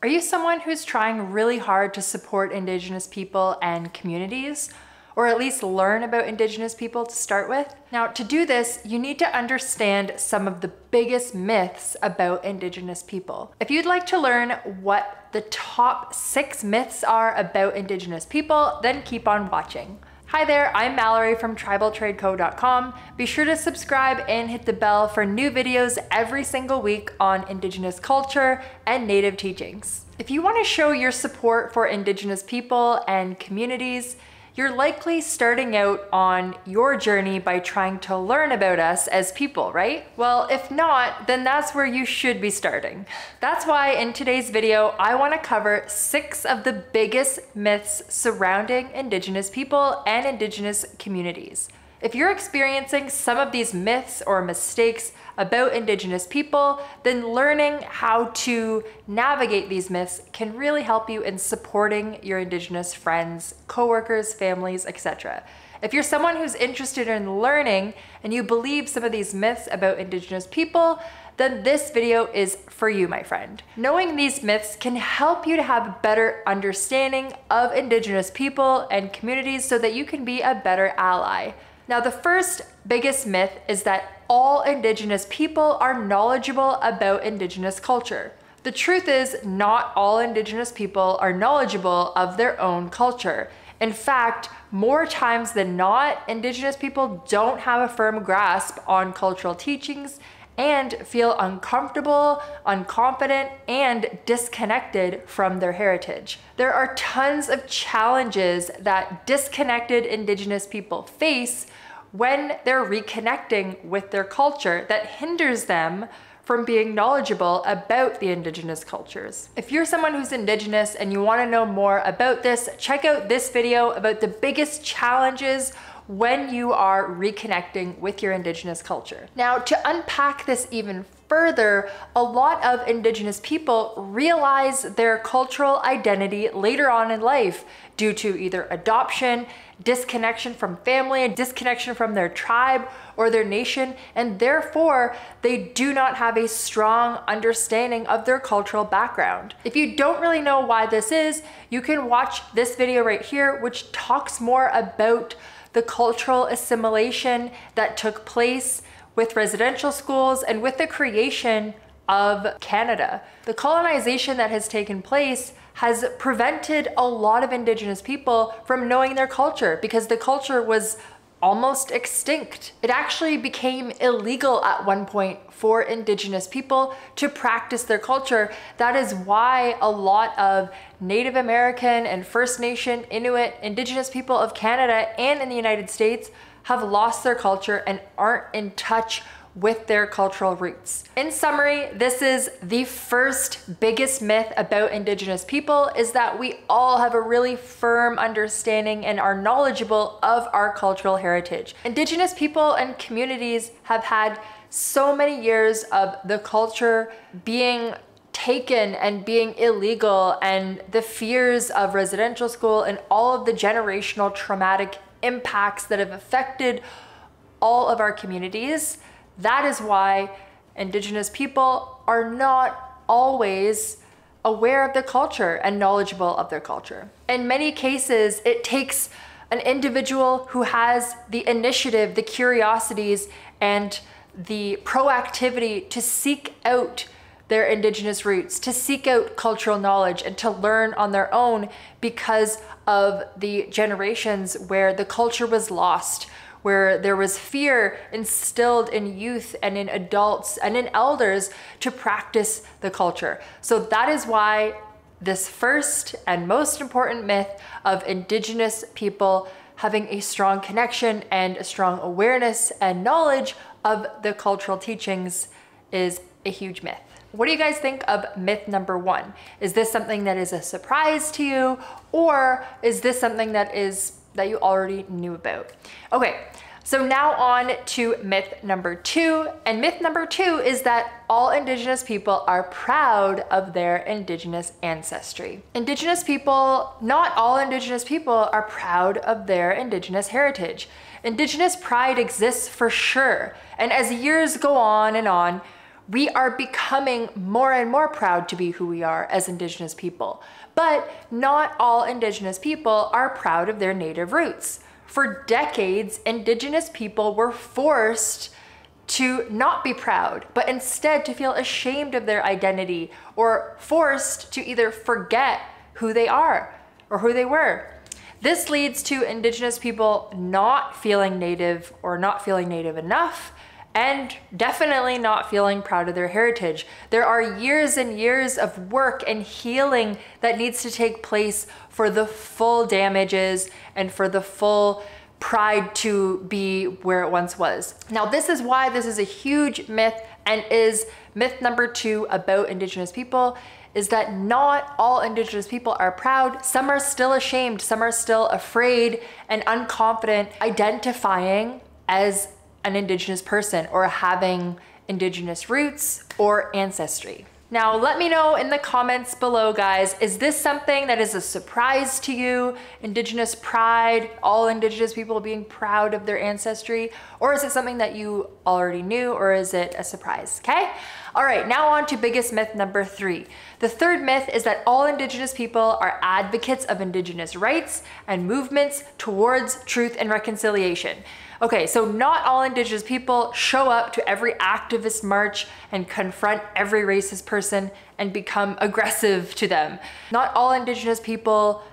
Are you someone who's trying really hard to support Indigenous people and communities? Or at least learn about Indigenous people to start with? Now, to do this, you need to understand some of the biggest myths about Indigenous people. If you'd like to learn what the top 6 myths are about Indigenous people, then keep on watching. Hi there, I'm Mallory from tribaltradeco.com. Be sure to subscribe and hit the bell for new videos every single week on Indigenous culture and Native teachings. If you want to show your support for Indigenous people and communities, you're likely starting out on your journey by trying to learn about us as people, right? Well, if not, then that's where you should be starting. That's why in today's video, I want to cover 6 of the biggest myths surrounding Indigenous people and Indigenous communities. If you're experiencing some of these myths or mistakes about Indigenous people, then learning how to navigate these myths can really help you in supporting your Indigenous friends, coworkers, families, etc. If you're someone who's interested in learning and you believe some of these myths about Indigenous people, then this video is for you, my friend. Knowing these myths can help you to have a better understanding of Indigenous people and communities so that you can be a better ally. Now, the first biggest myth is that all Indigenous people are knowledgeable about Indigenous culture. The truth is, not all Indigenous people are knowledgeable of their own culture. In fact, more times than not, Indigenous people don't have a firm grasp on cultural teachings and feel uncomfortable, unconfident, and disconnected from their heritage. There are tons of challenges that disconnected Indigenous people face when they're reconnecting with their culture that hinders them from being knowledgeable about the Indigenous cultures. If you're someone who's Indigenous and you want to know more about this, check out this video about the biggest challenges when you are reconnecting with your Indigenous culture. Now, to unpack this even further, a lot of Indigenous people realize their cultural identity later on in life due to either adoption, disconnection from family, and disconnection from their tribe or their nation, and therefore they do not have a strong understanding of their cultural background. If you don't really know why this is, you can watch this video right here, which talks more about the cultural assimilation that took place with residential schools and with the creation of Canada. The colonization that has taken place has prevented a lot of Indigenous people from knowing their culture because the culture was almost extinct. It actually became illegal at one point for Indigenous people to practice their culture. That is why a lot of Native American and First Nation, Inuit, Indigenous people of Canada and in the United States have lost their culture and aren't in touch with their cultural roots. In summary, this is the first biggest myth about Indigenous people, is that we all have a really firm understanding and are knowledgeable of our cultural heritage. Indigenous people and communities have had so many years of the culture being taken and being illegal, and the fears of residential school and all of the generational traumatic impacts that have affected all of our communities. That is why Indigenous people are not always aware of the culture and knowledgeable of their culture. In many cases, it takes an individual who has the initiative, the curiosities, and the proactivity to seek out their Indigenous roots, to seek out cultural knowledge and to learn on their own because of the generations where the culture was lost, where there was fear instilled in youth and in adults and in elders to practice the culture. So that is why this first and most important myth of Indigenous people having a strong connection and a strong awareness and knowledge of the cultural teachings is a huge myth. What do you guys think of myth number 1? Is this something that is a surprise to you, or is this something that you already knew about? Okay, so now on to myth number 2. And myth number 2 is that all Indigenous people are proud of their Indigenous ancestry. Not all Indigenous people are proud of their Indigenous heritage. Indigenous pride exists for sure. And as years go on and on, We are becoming more and more proud to be who we are as Indigenous people. But not all Indigenous people are proud of their Native roots. For decades, Indigenous people were forced to not be proud, but instead to feel ashamed of their identity, or forced to either forget who they are or who they were. This leads to Indigenous people not feeling Native or not feeling Native enough, and definitely not feeling proud of their heritage. There are years and years of work and healing that needs to take place for the full damages and for the full pride to be where it once was. Now, this is why this is a huge myth, and is myth number 2 about Indigenous people, is that not all Indigenous people are proud. Some are still ashamed, some are still afraid and unconfident identifying as an Indigenous person or having Indigenous roots or ancestry. Now, let me know in the comments below, guys, is this something that is a surprise to you? Indigenous pride, all Indigenous people being proud of their ancestry? Or is it something that you already knew, or is it a surprise, okay? All right, now on to biggest myth number 3. The third myth is that all Indigenous people are advocates of Indigenous rights and movements towards truth and reconciliation. Okay, so not all Indigenous people show up to every activist march and confront every racist person and become aggressive to them. Not all Indigenous people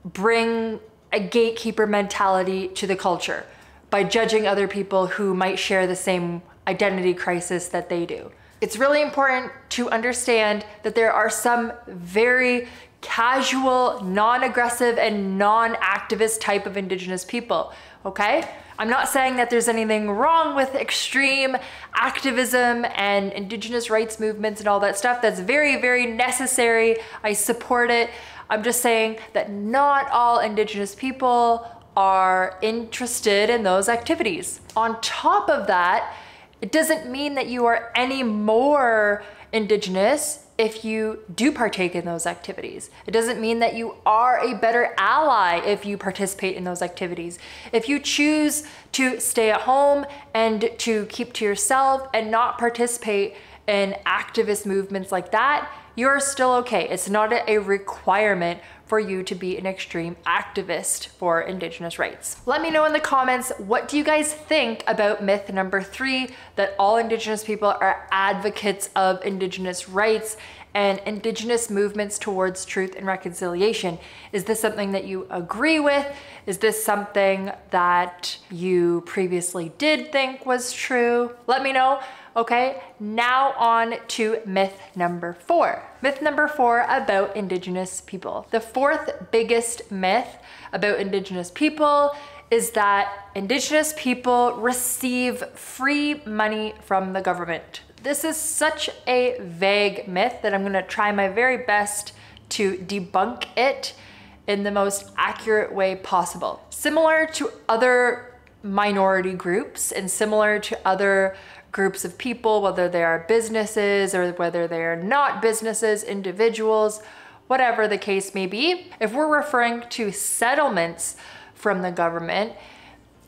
bring a gatekeeper mentality to the culture by judging other people who might share the same identity crisis that they do. It's really important to understand that there are some very casual, non-aggressive, and non-activist type of Indigenous people, okay? I'm not saying that there's anything wrong with extreme activism and Indigenous rights movements and all that stuff. That's very, very necessary. I support it. I'm just saying that not all Indigenous people are interested in those activities. On top of that, it doesn't mean that you are any more Indigenous if you do partake in those activities. It doesn't mean that you are a better ally if you participate in those activities. If you choose to stay at home and to keep to yourself and not participate in activist movements like that, you're still okay. It's not a requirement for you to be an extreme activist for Indigenous rights. Let me know in the comments, what do you guys think about myth number 3, that all Indigenous people are advocates of Indigenous rights and Indigenous movements towards truth and reconciliation? Is this something that you agree with? Is this something that you previously did think was true? Let me know. Okay, now on to myth number 4. Myth number 4 about Indigenous people. The fourth biggest myth about Indigenous people is that Indigenous people receive free money from the government. This is such a vague myth that I'm gonna try my very best to debunk it in the most accurate way possible. Similar to other minority groups and similar to other groups of people, whether they are businesses or whether they are not businesses, individuals, whatever the case may be, if we're referring to settlements from the government,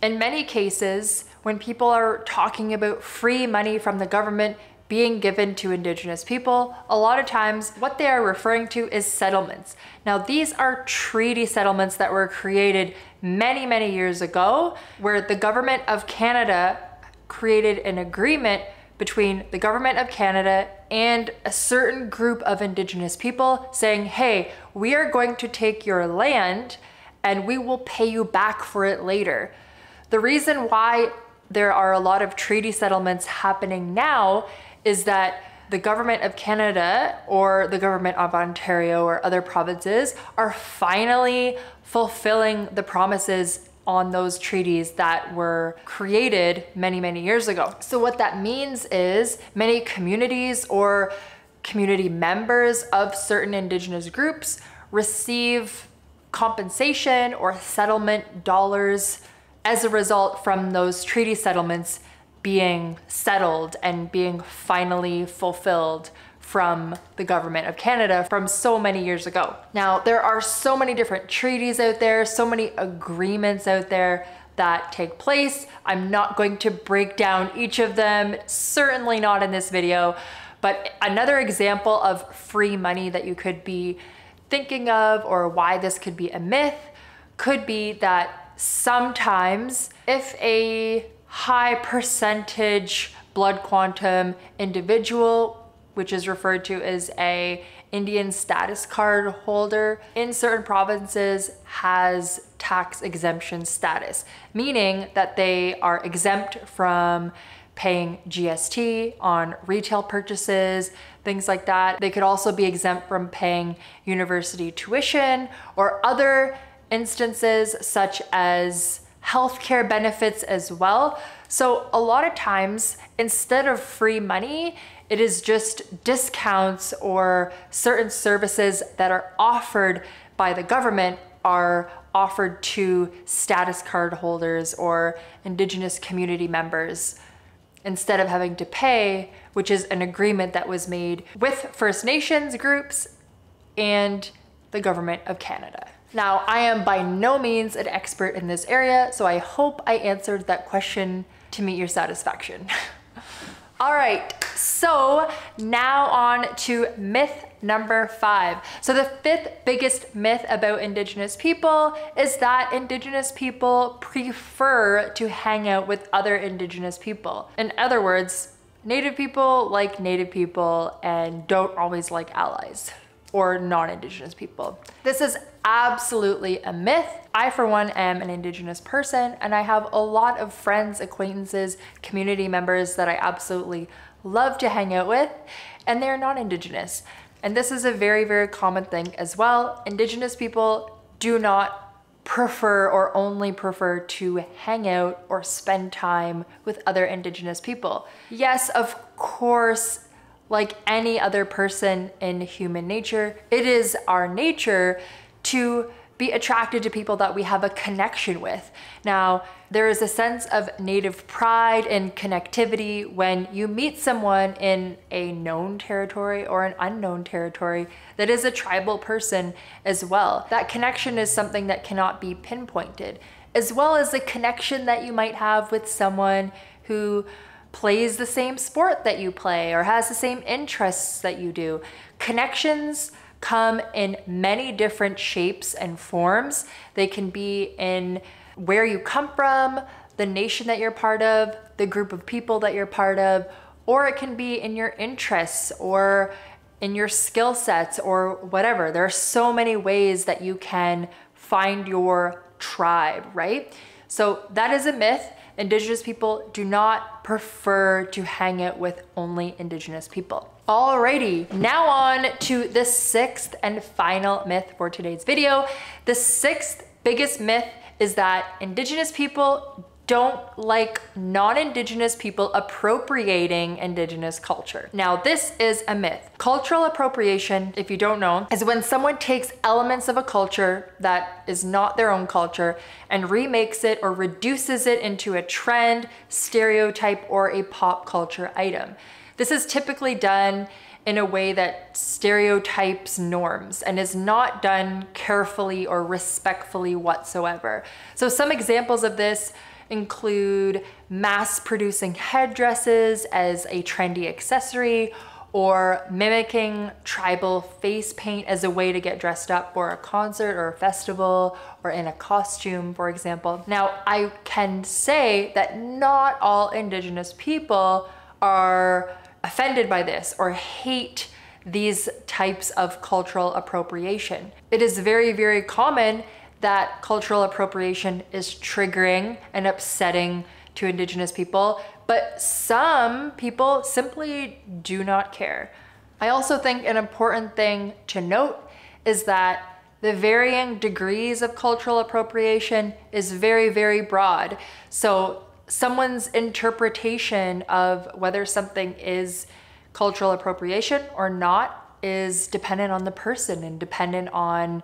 in many cases, when people are talking about free money from the government being given to Indigenous people, a lot of times what they are referring to is settlements. Now, these are treaty settlements that were created many, many years ago, where the government of Canada created an agreement between the government of Canada and a certain group of Indigenous people saying, hey, we are going to take your land and we will pay you back for it later. The reason why there are a lot of treaty settlements happening now is that the government of Canada or the government of Ontario or other provinces are finally fulfilling the promises on those treaties that were created many, many years ago. So what that means is many communities or community members of certain Indigenous groups receive compensation or settlement dollars as a result from those treaty settlements being settled and being finally fulfilled from the government of Canada from so many years ago. Now, there are so many different treaties out there, so many agreements out there that take place. I'm not going to break down each of them, certainly not in this video. But another example of free money that you could be thinking of, or why this could be a myth, could be that sometimes if a high percentage blood quantum individual, which is referred to as a Indian status card holder, in certain provinces has tax exemption status, meaning that they are exempt from paying GST on retail purchases, things like that. They could also be exempt from paying university tuition or other instances such as healthcare benefits as well. So a lot of times, instead of free money, it is just discounts, or certain services that are offered by the government are offered to status card holders or Indigenous community members instead of having to pay, which is an agreement that was made with First Nations groups and the government of Canada. Now, I am by no means an expert in this area, so I hope I answered that question to meet your satisfaction. All right, so now on to myth number 5. So the 5th biggest myth about Indigenous people is that Indigenous people prefer to hang out with other Indigenous people. In other words, Native people like Native people and don't always like allies or non-Indigenous people. This is absolutely a myth. I, for one, am an Indigenous person, and I have a lot of friends, acquaintances, community members that I absolutely love to hang out with, and they're non-Indigenous. And this is a very, very common thing as well. Indigenous people do not prefer or only prefer to hang out or spend time with other Indigenous people. Yes, of course, like any other person in human nature, it is our nature to be attracted to people that we have a connection with. Now, there is a sense of Native pride and connectivity when you meet someone in a known territory or an unknown territory that is a tribal person as well. That connection is something that cannot be pinpointed, as well as the connection that you might have with someone who plays the same sport that you play or has the same interests that you do. Connections come in many different shapes and forms. They can be in where you come from, the nation that you're part of, the group of people that you're part of, or it can be in your interests or in your skill sets or whatever. There are so many ways that you can find your tribe, right? So that is a myth. Indigenous people do not prefer to hang out with only Indigenous people. Alrighty, now on to the 6th and final myth for today's video. The 6th biggest myth is that Indigenous people don't like non-Indigenous people appropriating Indigenous culture. Now, this is a myth. Cultural appropriation, if you don't know, is when someone takes elements of a culture that is not their own culture and remakes it or reduces it into a trend, stereotype, or a pop culture item. This is typically done in a way that stereotypes norms and is not done carefully or respectfully whatsoever. So some examples of this include mass producing headdresses as a trendy accessory, or mimicking tribal face paint as a way to get dressed up for a concert or a festival or in a costume, for example. Now, I can say that not all Indigenous people are offended by this or hate these types of cultural appropriation. It is very, very common that cultural appropriation is triggering and upsetting to Indigenous people, but some people simply do not care. I also think an important thing to note is that the varying degrees of cultural appropriation is very, very broad. So someone's interpretation of whether something is cultural appropriation or not is dependent on the person and dependent on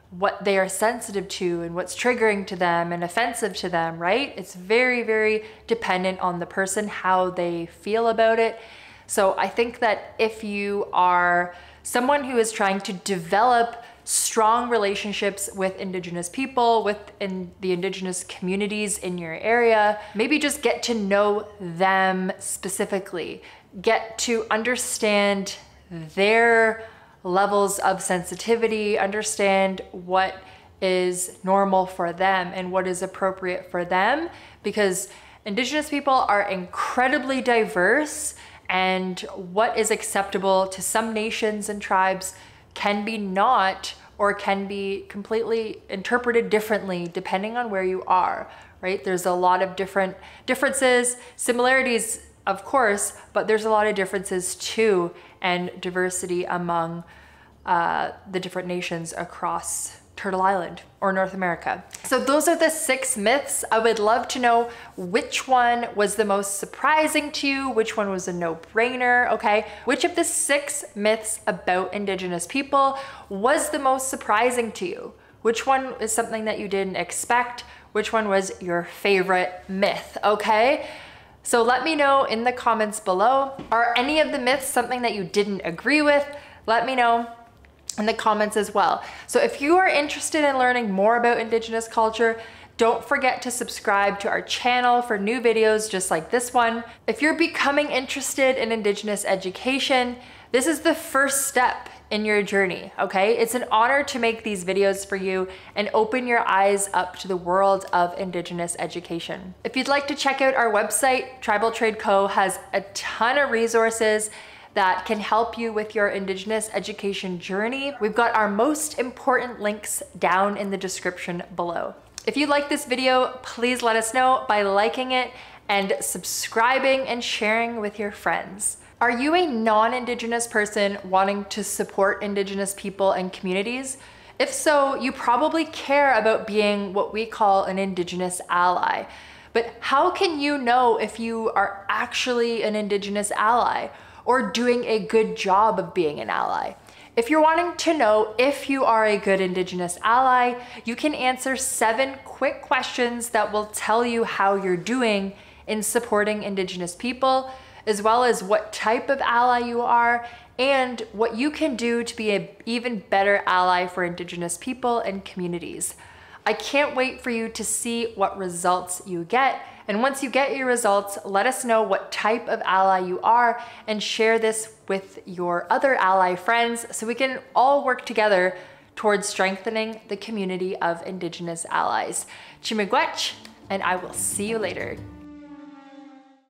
what they are sensitive to and what's triggering to them and offensive to them, right? It's very, very dependent on the person, how they feel about it. So I think that if you are someone who is trying to develop strong relationships with Indigenous people, within the Indigenous communities in your area, maybe just get to know them specifically. get to understand their levels of sensitivity, understand what is normal for them and what is appropriate for them, because Indigenous people are incredibly diverse, and what is acceptable to some nations and tribes can be not, or can be completely interpreted differently depending on where you are, right? There's a lot of differences, similarities, of course, but there's a lot of differences too, and diversity among the different nations across Turtle Island or North America. So those are the 6 myths. I would love to know which one was the most surprising to you, which one was a no-brainer, okay? Which of the 6 myths about Indigenous people was the most surprising to you? Which one is something that you didn't expect? Which one was your favorite myth, okay? So let me know in the comments below. Are any of the myths something that you didn't agree with? Let me know in the comments as well. So if you are interested in learning more about Indigenous culture, don't forget to subscribe to our channel for new videos just like this one. If you're becoming interested in Indigenous education, this is the first step in your journey, okay? It's an honor to make these videos for you and open your eyes up to the world of Indigenous education. If you'd like to check out our website, Tribal Trade Co. has a ton of resources that can help you with your Indigenous education journey. We've got our most important links down in the description below. If you like this video, please let us know by liking it and subscribing and sharing with your friends. Are you a non-Indigenous person wanting to support Indigenous people and communities? If so, you probably care about being what we call an Indigenous ally. But how can you know if you are actually an Indigenous ally or doing a good job of being an ally? If you're wanting to know if you are a good Indigenous ally, you can answer 7 quick questions that will tell you how you're doing in supporting Indigenous people, as well as what type of ally you are and what you can do to be an even better ally for Indigenous people and communities. I can't wait for you to see what results you get. And once you get your results, let us know what type of ally you are and share this with your other ally friends so we can all work together towards strengthening the community of Indigenous allies. Chimigwech, and I will see you later.